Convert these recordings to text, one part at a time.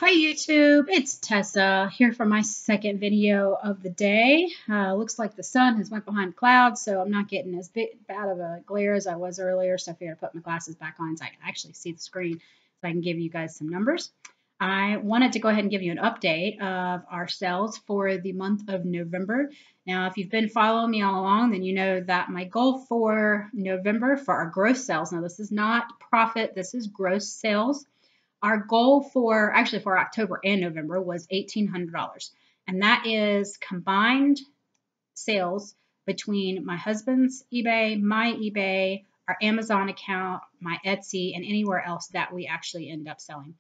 Hi YouTube, it's Tessa here for my second video of the day. Looks like the sun has went behind clouds, so I'm not getting as bad of a glare as I was earlier, so I figured I'd put my glasses back on so I can actually see the screen so I can give you guys some numbers. I wanted to go ahead and give you an update of our sales for the month of November. Now, if you've been following me all along, then you know that my goal for November for our gross sales, now this is not profit, this is gross sales. Our goal for October and November was $1,800. And that is combined sales between my husband's eBay, my eBay, our Amazon account, my Etsy, and anywhere else that we actually end up selling.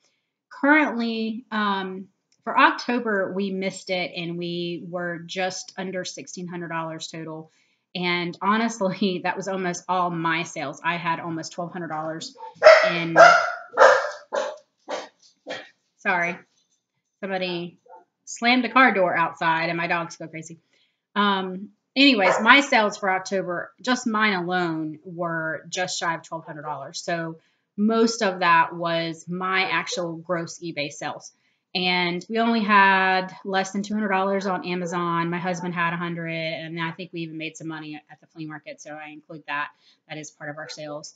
Currently, for October, we missed it and we were just under $1,600 total. And honestly, that was almost all my sales. I had almost $1,200 in. Sorry, somebody slammed the car door outside and my dogs go crazy. Anyways, my sales for October, just mine alone, were just shy of $1,200. So most of that was my actual gross eBay sales. And we only had less than $200 on Amazon. My husband had $100, and I think we even made some money at the flea market. So I include that. That is part of our sales.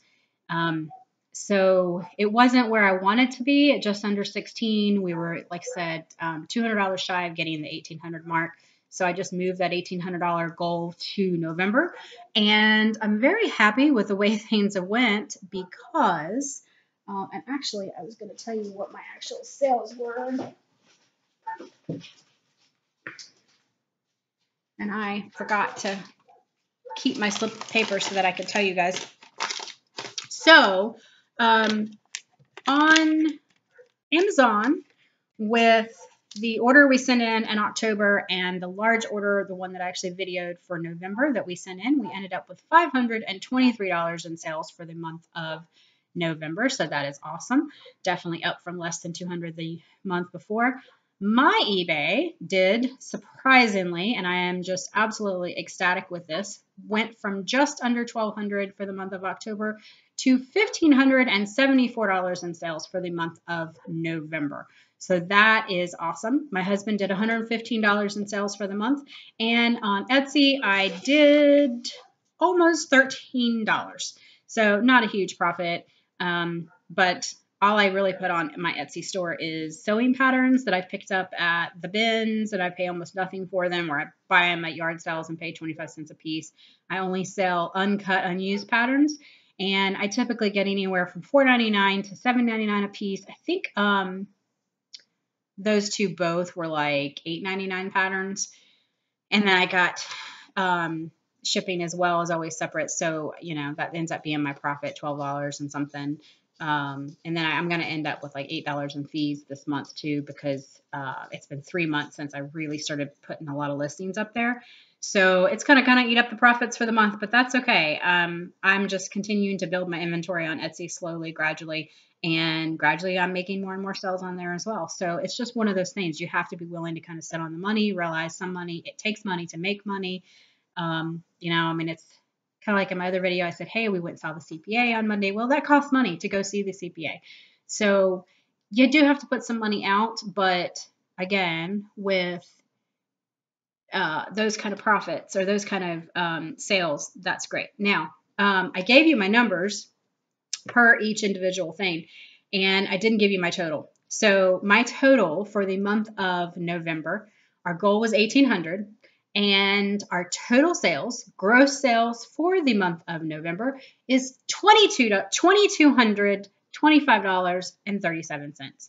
So it wasn't where I wanted to be at just under 16. We were, like I said, $200 shy of getting the 1,800 mark. So I just moved that $1,800 goal to November. And I'm very happy with the way things went because, and actually I was going to tell you what my actual sales were. And I forgot to keep my slip of paper so that I could tell you guys. So, on Amazon, with the order we sent in October and the large order, the one that I actually videoed for November that we sent in, we ended up with $523 in sales for the month of November. So that is awesome. Definitely up from less than $200 the month before. My eBay did surprisingly, and I am just absolutely ecstatic with this, went from just under $1,200 for the month of October to $1,574 in sales for the month of November. So that is awesome. My husband did $115 in sales for the month. And on Etsy, I did almost $13. So not a huge profit, but all I really put on my Etsy store is sewing patterns that I've picked up at the bins and I pay almost nothing for them, or I buy them at yard sales and pay 25 cents a piece. I only sell uncut, unused patterns. And I typically get anywhere from $4.99 to $7.99 a piece. I think those two both were like $8.99 patterns. And then I got shipping as well as always separate. So, you know, that ends up being my profit, $12 and something. And then I'm going to end up with like $8 in fees this month too, because it's been 3 months since I really started putting a lot of listings up there. So it's going to eat up the profits for the month, but that's okay. I'm just continuing to build my inventory on Etsy slowly, gradually, and gradually I'm making more and more sales on there as well. So it's just one of those things. You have to be willing to kind of sit on the money, realize some money, it takes money to make money. You know, I mean, it's kind of like in my other video, I said, hey, we went and saw the CPA on Monday. Well, that costs money to go see the CPA. So you do have to put some money out, but again, with those kind of profits or those kind of sales, that's great. Now, I gave you my numbers per each individual thing, and I didn't give you my total. So my total for the month of November, our goal was $1,800, and our total sales, gross sales for the month of November is $2,225.37.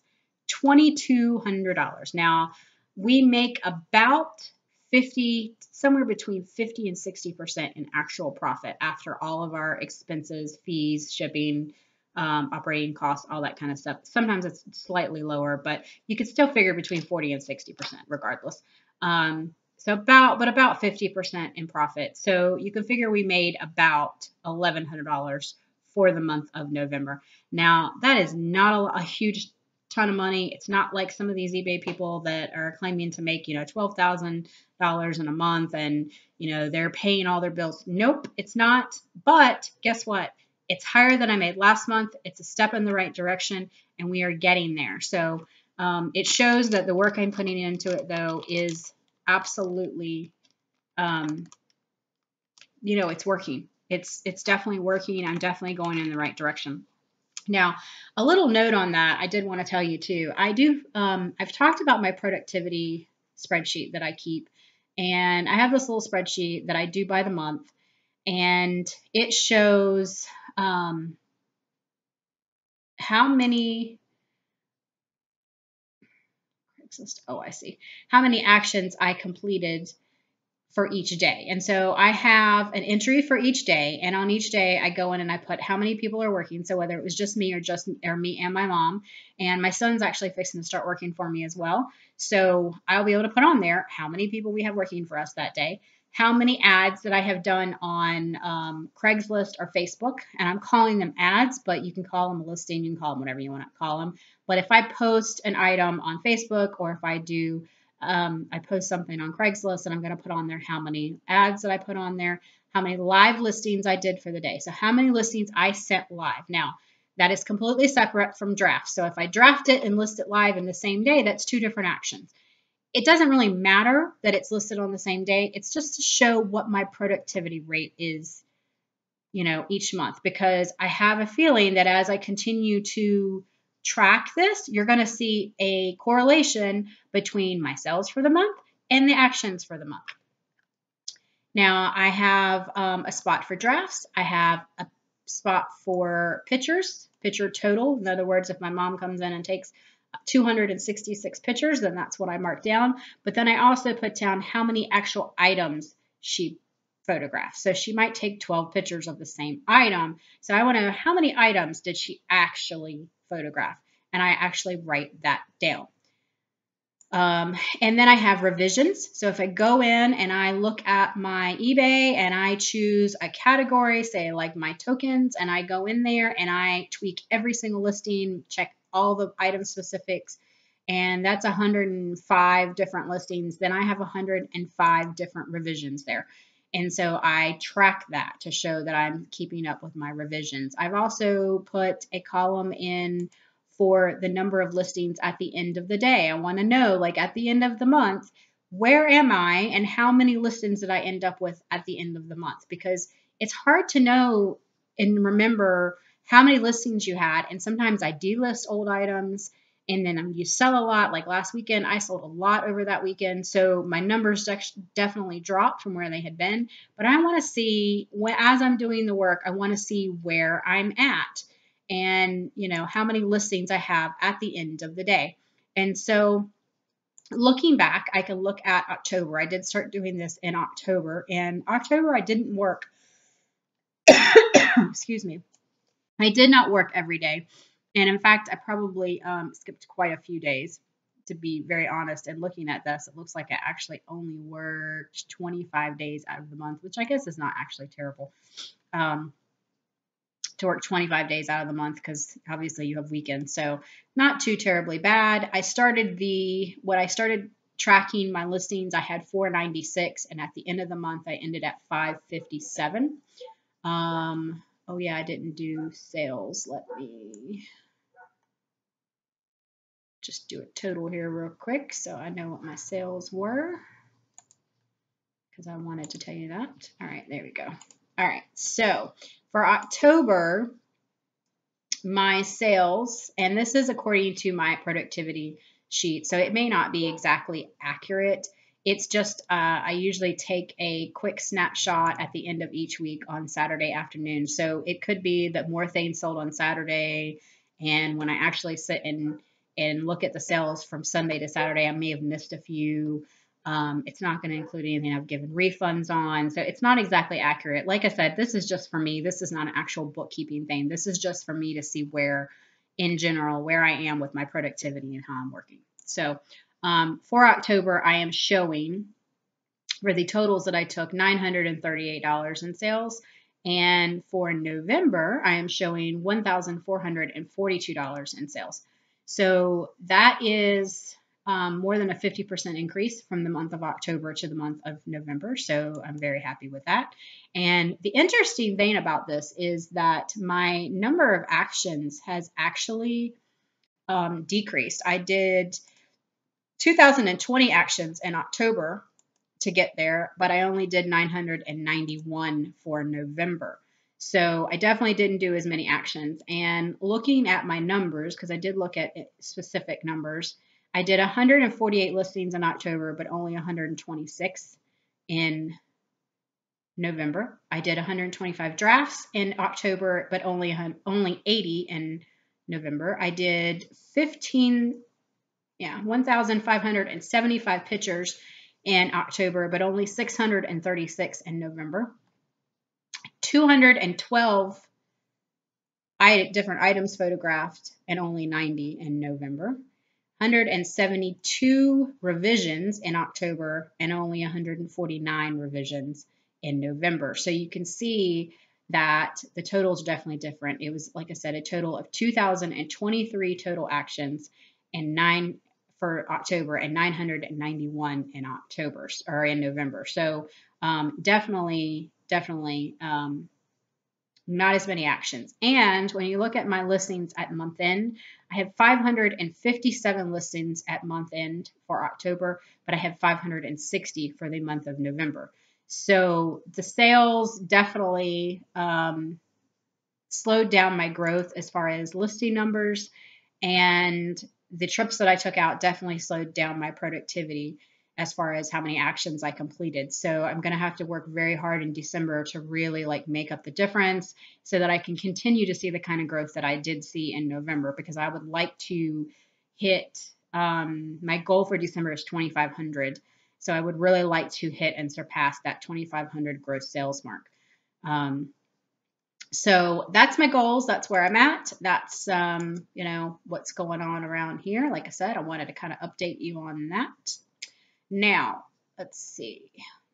$2,200. Now, we make about somewhere between 50 and 60% in actual profit after all of our expenses, fees, shipping, operating costs, all that kind of stuff. Sometimes it's slightly lower, but you could still figure between 40 and 60% regardless. So about 50% in profit. So you can figure we made about $1,100 for the month of November. Now, that is not a huge ton of money. It's not like some of these eBay people that are claiming to make, $12,000 in a month and, they're paying all their bills. Nope, it's not. But guess what? It's higher than I made last month. It's a step in the right direction and we are getting there. So It shows that the work I'm putting into it, though, is absolutely, it's working. It's definitely working. I'm definitely going in the right direction. Now, a little note on that, I did want to tell you too. I've talked about my productivity spreadsheet that I keep, and I have this little spreadsheet that I do by the month, and it shows how many, oh, I see, how many actions I completed for each day. And so I have an entry for each day, and on each day I go in and I put how many people are working. So whether it was just me or me and my mom, and my son's actually fixing to start working for me as well. So I'll be able to put on there how many people we have working for us that day, how many ads that I have done on Craigslist or Facebook, and I'm calling them ads, but you can call them a listing, you can call them whatever you want to call them. But if I post an item on Facebook, or if I post something on Craigslist, and I'm going to put on there how many ads that I put on there, how many live listings I did for the day. So how many listings I sent live. Now, that is completely separate from drafts. So if I draft it and list it live in the same day, that's two different actions. It doesn't really matter that it's listed on the same day. It's just to show what my productivity rate is, each month, because I have a feeling that as I continue to track this, you're going to see a correlation between my sales for the month and the actions for the month. Now, I have a spot for drafts. I have a spot for pictures, picture total. In other words, if my mom comes in and takes 266 pictures, then that's what I mark down. But then I also put down how many actual items she photographed. So she might take 12 pictures of the same item. So I want to know how many items did she actually photograph? And I actually write that down. And then I have revisions. So if I go in and I look at my eBay and I choose a category, say like my tokens, and I go in there and I tweak every single listing, check all the item specifics, and that's 105 different listings, then I have 105 different revisions there. And so I track that to show that I'm keeping up with my revisions. I've also put a column in for the number of listings at the end of the day. I want to know, like at the end of the month, where am I and how many listings did I end up with at the end of the month? Because it's hard to know and remember how many listings you had. And sometimes I delist old items and then you sell a lot. Like last weekend, I sold a lot over that weekend. So my numbers definitely dropped from where they had been. But I want to see, as I'm doing the work, I want to see where I'm at and how many listings I have at the end of the day. And so looking back, I can look at October. I did start doing this in October, and October I didn't work. Excuse me. I did not work every day. And in fact, I probably skipped quite a few days, to be very honest. And looking at this, it looks like I actually only worked 25 days out of the month, which I guess is not actually terrible. To work 25 days out of the month, because obviously you have weekends, so not too terribly bad. I started tracking my listings, I had 496, and at the end of the month I ended at 557. Oh yeah, I didn't do sales. Let me just do a total here real quick so I know what my sales were, because I wanted to tell you that. All right, there we go. All right, so for October, my sales, and this is according to my productivity sheet, so it may not be exactly accurate. It's just I usually take a quick snapshot at the end of each week on Saturday afternoon. So it could be that more things sold on Saturday, and when I actually sit and look at the sales from Sunday to Saturday, I may have missed a few. It's not going to include anything I've given refunds on. So it's not exactly accurate. Like I said, this is just for me. This is not an actual bookkeeping thing. This is just for me to see in general, where I am with my productivity and how I'm working. So for October, I am showing, for the totals that I took, $938 in sales. And for November, I am showing $1,442 in sales. So that is more than a 50% increase from the month of October to the month of November. So I'm very happy with that. And the interesting thing about this is that my number of actions has actually decreased. I did 2,020 actions in October to get there, but I only did 991 for November. So I definitely didn't do as many actions. And looking at my numbers, because I did look at specific numbers, I did 148 listings in October, but only 126 in November. I did 125 drafts in October, but only 80 in November. I did 1,575 pictures in October, but only 636 in November. 212 different items photographed and only 90 in November. 172 revisions in October and only 149 revisions in November. So you can see that the totals are definitely different. It was, like I said, a total of 2,023 total actions and 9 for October and 991 in October or in November. So definitely not as many actions. And when you look at my listings at month end, I have 557 listings at month end for October, but I have 560 for the month of November. So the sales definitely slowed down my growth as far as listing numbers, and the trips that I took out definitely slowed down my productivity as far as how many actions I completed. So I'm going to have to work very hard in December to really make up the difference so that I can continue to see the kind of growth that I did see in November, because I would like to hit, my goal for December is 2,500. So I would really like to hit and surpass that 2,500 gross sales mark. So that's my goals. That's where I'm at. That's, what's going on around here. Like I said, I wanted to kind of update you on that. Now, let's see,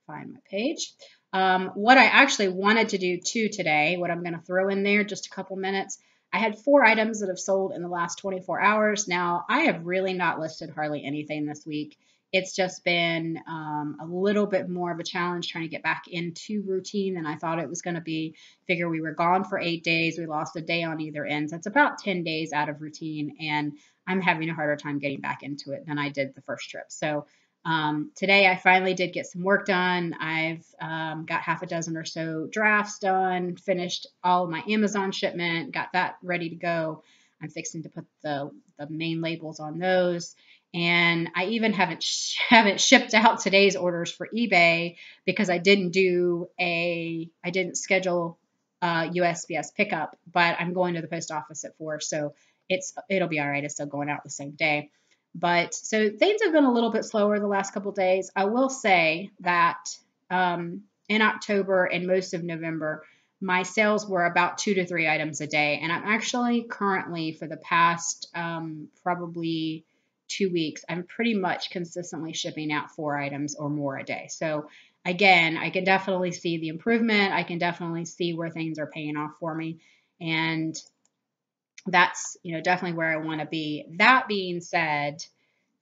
find my page. What I actually wanted to do too today, what I'm going to throw in there, just a couple minutes. I had 4 items that have sold in the last 24 hours. Now, I have really not listed hardly anything this week. It's just been a little bit more of a challenge trying to get back into routine than I thought it was going to be. Figure we were gone for 8 days. We lost a day on either end. So it's about 10 days out of routine, and I'm having a harder time getting back into it than I did the first trip. So today I finally did get some work done. I've got half a dozen or so drafts done, finished all of my Amazon shipment, got that ready to go. I'm fixing to put the main labels on those. And I even haven't shipped out today's orders for eBay because I didn't schedule USPS pickup, but I'm going to the post office at 4, so it'll be all right. It's still going out the same day. But so things have been a little bit slower the last couple of days. I will say that in October and most of November, my sales were about 2 to 3 items a day. And I'm actually currently, for the past probably 2 weeks, I'm pretty much consistently shipping out 4 items or more a day. So again, I can definitely see the improvement. I can definitely see where things are paying off for me. And that's, definitely where I want to be. That being said,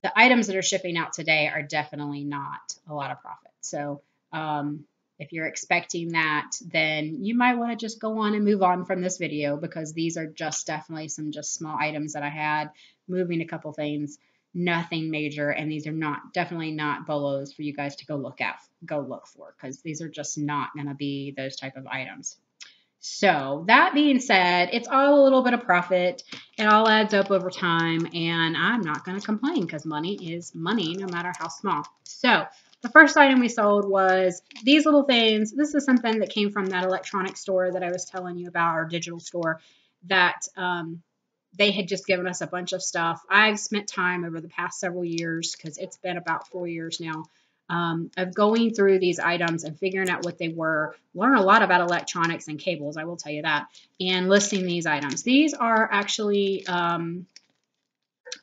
the items that are shipping out today are definitely not a lot of profit. So if you're expecting that, then you might want to just go on and move on from this video, because these are just definitely some just small items that I had, moving a couple things, nothing major. And these are definitely not bolos for you guys to go look for, because these are just not going to be those type of items. So that being said, it's all a little bit of profit. It all adds up over time, and I'm not going to complain, because money is money no matter how small. So the first item we sold was these little things. This is something that came from that electronic store that I was telling you about, our digital store, that they had just given us a bunch of stuff. I've spent time over the past several years, because it's been about 4 years now, of going through these items and figuring out what they were, learn a lot about electronics and cables, I will tell you that, and listing these items. These are actually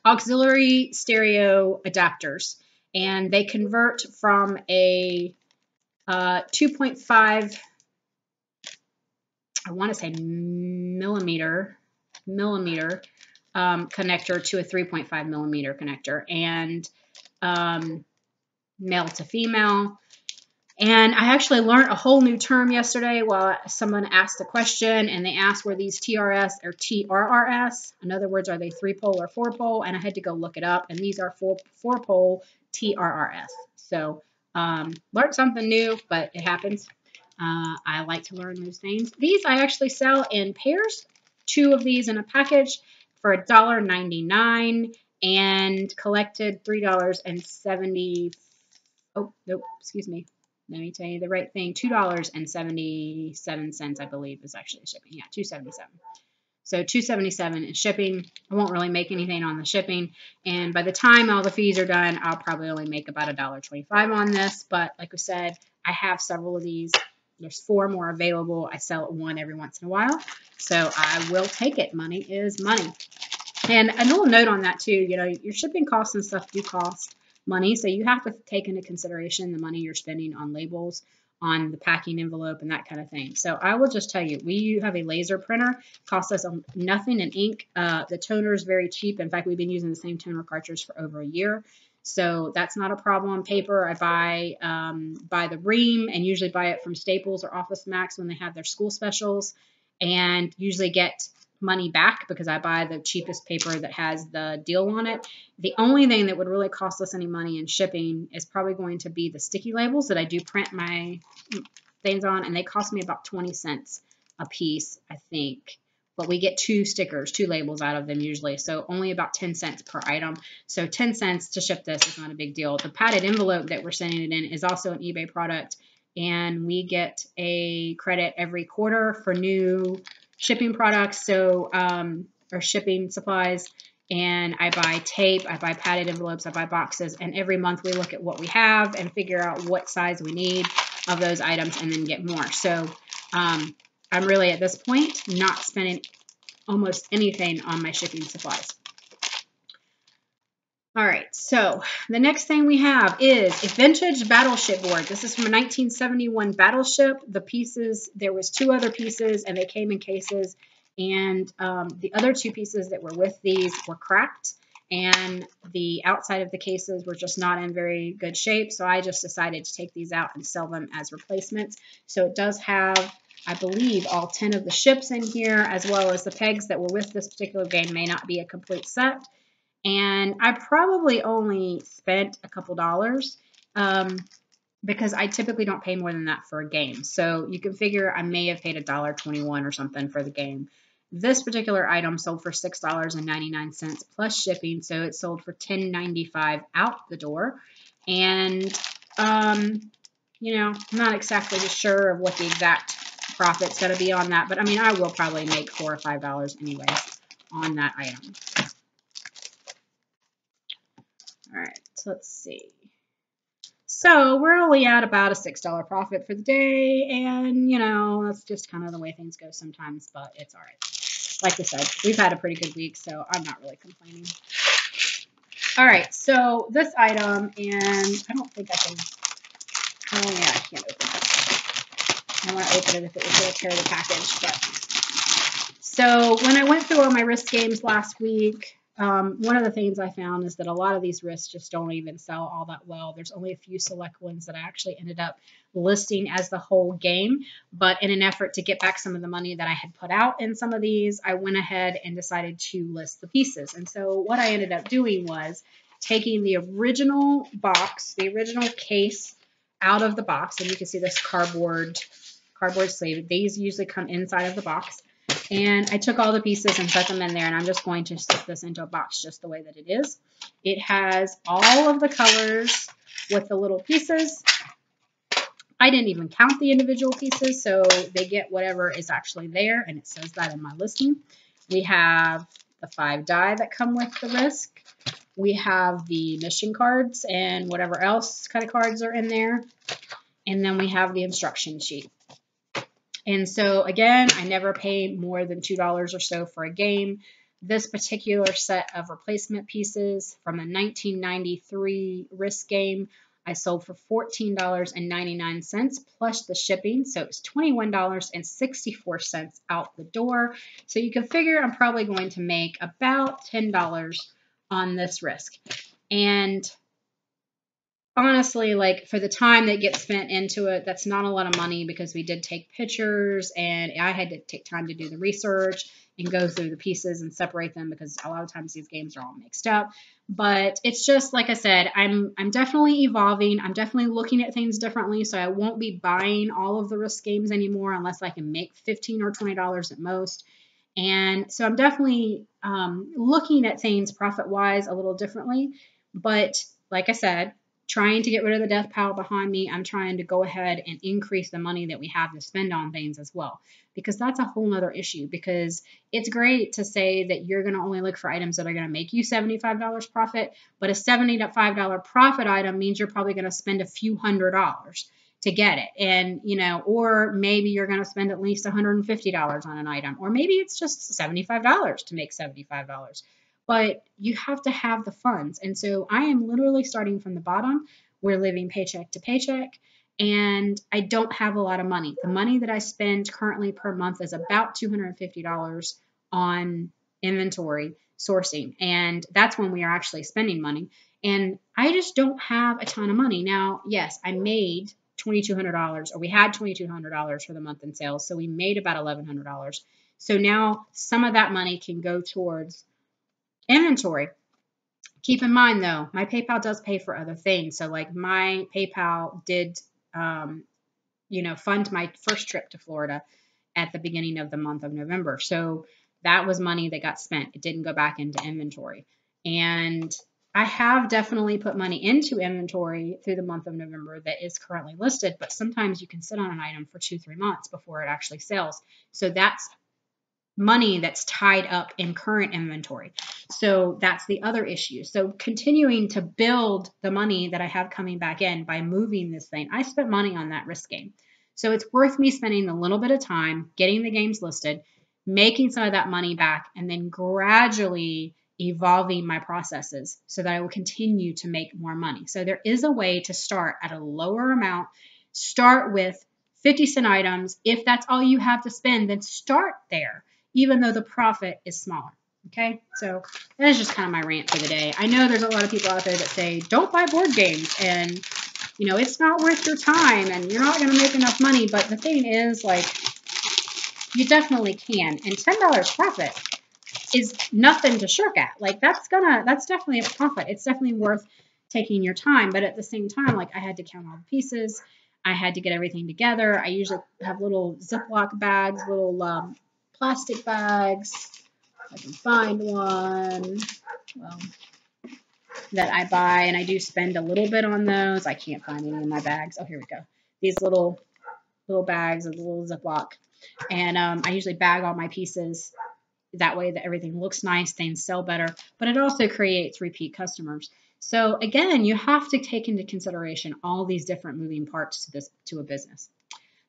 auxiliary stereo adapters, and they convert from a 2.5, I want to say millimeter connector to a 3.5 millimeter connector, and male to female. And I actually learned a whole new term yesterday while someone asked a question, and they asked were these TRS or TRRS. In other words, are they 3-pole or 4-pole? And I had to go look it up, and these are 4-pole TRRS. So learned something new, but it happens. I like to learn those things. These I actually sell in pairs, 2 of these in a package for $1.99 and collected $3.70. Oh, nope, excuse me. Let me tell you the right thing. $2.77, I believe, is actually shipping. Yeah, $2.77. So $2.77 is shipping. I won't really make anything on the shipping. And by the time all the fees are done, I'll probably only make about $1.25 on this. But like I said, I have several of these. There's 4 more available. I sell 1 every once in a while. So I will take it. Money is money. And a little note on that too, you know, your shipping costs and stuff do cost money. So you have to take into consideration the money you're spending on labels, on the packing envelope, and that kind of thing. So I will just tell you, we have a laser printer. It costs us nothing in ink. The toner is very cheap. In fact, we've been using the same toner cartridge for over a year. So that's not a problem. Paper, I buy the ream and usually buy it from Staples or Office Max when they have their school specials, and usually get money back because I buy the cheapest paper that has the deal on it. The only thing that would really cost us any money in shipping is probably going to be the sticky labels that I do print my things on, and they cost me about 20 cents a piece, I think. But we get 2 stickers, 2 labels out of them usually, so only about 10 cents per item. So 10 cents to ship this is not a big deal. The padded envelope that we're sending it in is also an eBay product, and we get a credit every quarter for new shipping products, so or shipping supplies. And I buy tape, I buy padded envelopes, I buy boxes, and every month we look at what we have and figure out what size we need of those items and then get more. So I'm really at this point not spending almost anything on my shipping supplies. All right, so the next thing we have is a vintage battleship board. This is from a 1971 battleship. The pieces, there was 2 other pieces, and they came in cases. And the other 2 pieces that were with these were cracked, and the outside of the cases were just not in very good shape. So I just decided to take these out and sell them as replacements. So it does have, I believe, all 10 of the ships in here, as well as the pegs that were with this particular game. May not be a complete set. And I probably only spent a couple dollars because I typically don't pay more than that for a game. So you can figure I may have paid $1.21 or something for the game. This particular item sold for $6.99 plus shipping, so it sold for $10.95 out the door. And you know, I'm not exactly sure of what the exact profit's going to be on that, but I mean, I will probably make $4 or $5 anyways on that item. All right, so let's see. So we're only at about a $6 profit for the day, and you know, that's just kind of the way things go sometimes, but it's all right. Like I said, we've had a pretty good week, so I'm not really complaining. All right, so this item, and I don't think I can, oh yeah, I can't open it. I want to open it if it was going to tear the package, but. So when I went through all my wrist games last week, one of the things I found is that a lot of these wrists just don't even sell all that well. There's only a few select ones that I actually ended up listing as the whole game. But in an effort to get back some of the money that I had put out in some of these, I went ahead and decided to list the pieces. And so what I ended up doing was taking the original box, the original case out of the box. And you can see this cardboard sleeve. These usually come inside of the box. And I took all the pieces and set them in there, and I'm just going to stick this into a box just the way that it is. It has all of the colors with the little pieces. I didn't even count the individual pieces, so they get whatever is actually there, and it says that in my listing. We have the 5 die that come with the Risk. We have the mission cards and whatever else kind of cards are in there. And then we have the instruction sheet. And so, again, I never pay more than $2 or so for a game. This particular set of replacement pieces from the 1993 Risk game, I sold for $14.99 plus the shipping. So it was $21.64 out the door. So you can figure I'm probably going to make about $10 on this Risk. And honestly, like for the time that gets spent into it, that's not a lot of money because we did take pictures and I had to take time to do the research and go through the pieces and separate them because a lot of times these games are all mixed up. But it's just like I said, I'm definitely evolving. I'm definitely looking at things differently. So I won't be buying all of the risk games anymore unless I can make $15 or $20 at most. And so I'm definitely looking at things profit-wise a little differently. But like I said, trying to get rid of the death pile behind me, I'm trying to go ahead and increase the money that we have to spend on things as well. Because that's a whole nother issue. Because it's great to say that you're going to only look for items that are going to make you $75 profit. But a $75 profit item means you're probably going to spend a few $100s to get it. And, you know, or maybe you're going to spend at least $150 on an item, or maybe it's just $75 to make $75. But you have to have the funds. And so I am literally starting from the bottom. We're living paycheck to paycheck, and I don't have a lot of money. The money that I spend currently per month is about $250 on inventory sourcing. And that's when we are actually spending money. And I just don't have a ton of money. Now, yes, I made $2,200, or we had $2,200 for the month in sales. So we made about $1,100. So now some of that money can go towards inventory. Keep in mind though, my PayPal does pay for other things. So like my PayPal did, you know, fund my first trip to Florida at the beginning of the month of November. So that was money that got spent. It didn't go back into inventory. And I have definitely put money into inventory through the month of November that is currently listed, but sometimes you can sit on an item for 2-3 months before it actually sells. So that's money that's tied up in current inventory. So that's the other issue. So continuing to build the money that I have coming back in by moving this thing, I spent money on that risk game. So it's worth me spending a little bit of time getting the games listed, making some of that money back, and then gradually evolving my processes so that I will continue to make more money. So there is a way to start at a lower amount. Start with 50-cent items. If that's all you have to spend, then start there, even though the profit is smaller. Okay, so that is just kind of my rant for the day. I know there's a lot of people out there that say, don't buy board games, and, you know, it's not worth your time, and you're not going to make enough money. But the thing is, like, you definitely can. And $10 profit is nothing to shirk at. Like, that's definitely a profit. It's definitely worth taking your time. But at the same time, like, I had to count all the pieces. I had to get everything together. I usually have little Ziploc bags, little plastic bags. I can find one, well, that I buy, and I do spend a little bit on those. I can't find any in my bags. Oh, here we go. These little bags of the little Ziploc. And I usually bag all my pieces. That way that everything looks nice, things sell better, but it also creates repeat customers. So again, you have to take into consideration all these different moving parts to a business.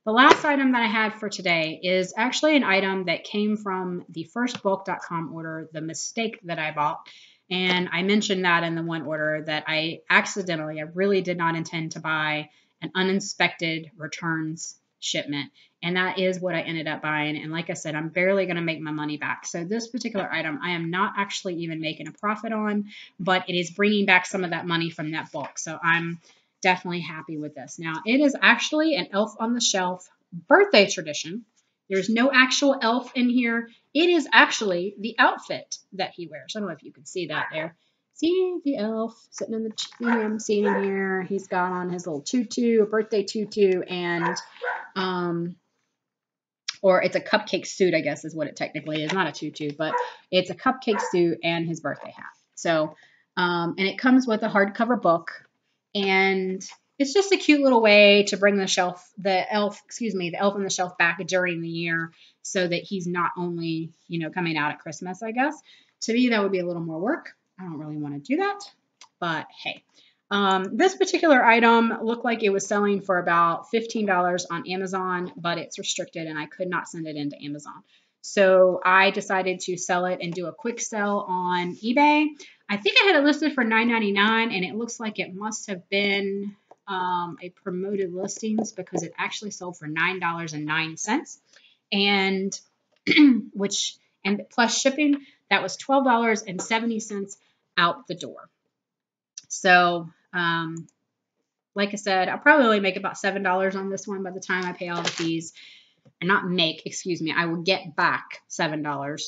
The last item that I had for today is actually an item that came from the first bulk.com order, the mistake that I bought. And I mentioned that in the one order that I really did not intend to buy an uninspected returns shipment. And that is what I ended up buying. And like I said, I'm barely going to make my money back. So this particular item, I am not actually even making a profit on, but it is bringing back some of that money from that bulk. So I'm definitely happy with this. Now, it is actually an Elf on the Shelf birthday tradition. There's no actual elf in here. It is actually the outfit that he wears. I don't know if you can see that there. See the elf sitting in seating here. He's got on his little tutu, a birthday tutu, and or it's a cupcake suit, I guess is what it technically is. Not a tutu, but it's a cupcake suit and his birthday hat. So, and it comes with a hardcover book, and it's just a cute little way to bring the elf on the shelf back during the year so that he's not only, you know, coming out at Christmas, I guess. To me, that would be a little more work. I don't really want to do that, but hey. This particular item looked like it was selling for about $15 on Amazon, but it's restricted and I could not send it into Amazon. So I decided to sell it and do a quick sell on eBay. I think I had it listed for $9.99, and it looks like it must have been a promoted listings because it actually sold for $9.09, and and plus shipping, that was $12.70 out the door. So like I said, I'll probably only make about $7 on this one by the time I pay all the fees. Or not make, excuse me, I will get back $7.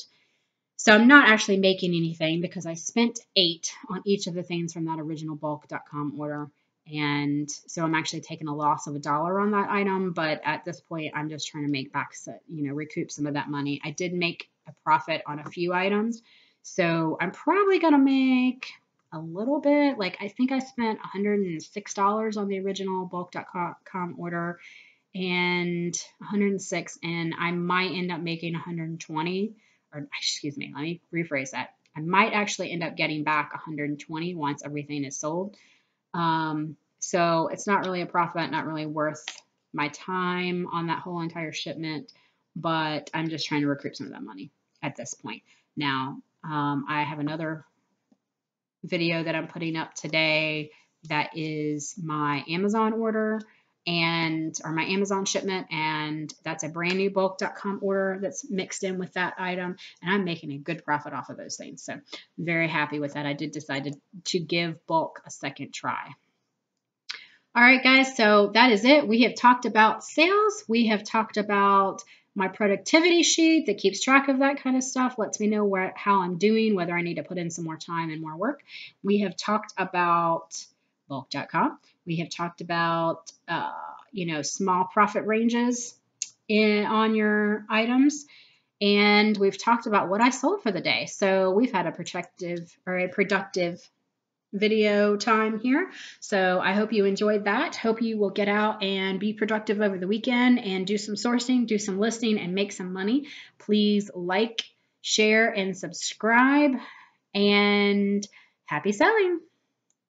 So I'm not actually making anything because I spent $8 on each of the things from that original bulk.com order. And so I'm actually taking a loss of $1 on that item. But at this point, I'm just trying to make back, recoup some of that money. I did make a profit on a few items. So I'm probably going to make a little bit. Like I think I spent $106 on the original bulk.com order and 106, and I might end up making 120, or excuse me, let me rephrase that. I might actually end up getting back 120 once everything is sold. So it's not really a profit, not really worth my time on that whole entire shipment, but I'm just trying to recoup some of that money at this point. Now, I have another video that I'm putting up today that is my Amazon order or my Amazon shipment, and that's a brand new bulk.com order that's mixed in with that item, and I'm making a good profit off of those things. So I'm very happy with that. I did decide to give bulk a second try. All right, guys, so that is it. We have talked about sales. We have talked about my productivity sheet that keeps track of that kind of stuff, lets me know how I'm doing, whether I need to put in some more time and more work. We have talked about bulk.com. We have talked about, small profit ranges on your items. And we've talked about what I sold for the day. So we've had a productive video time here. So I hope you enjoyed that. Hope you will get out and be productive over the weekend and do some sourcing, do some listing, and make some money. Please like, share, and subscribe. And happy selling.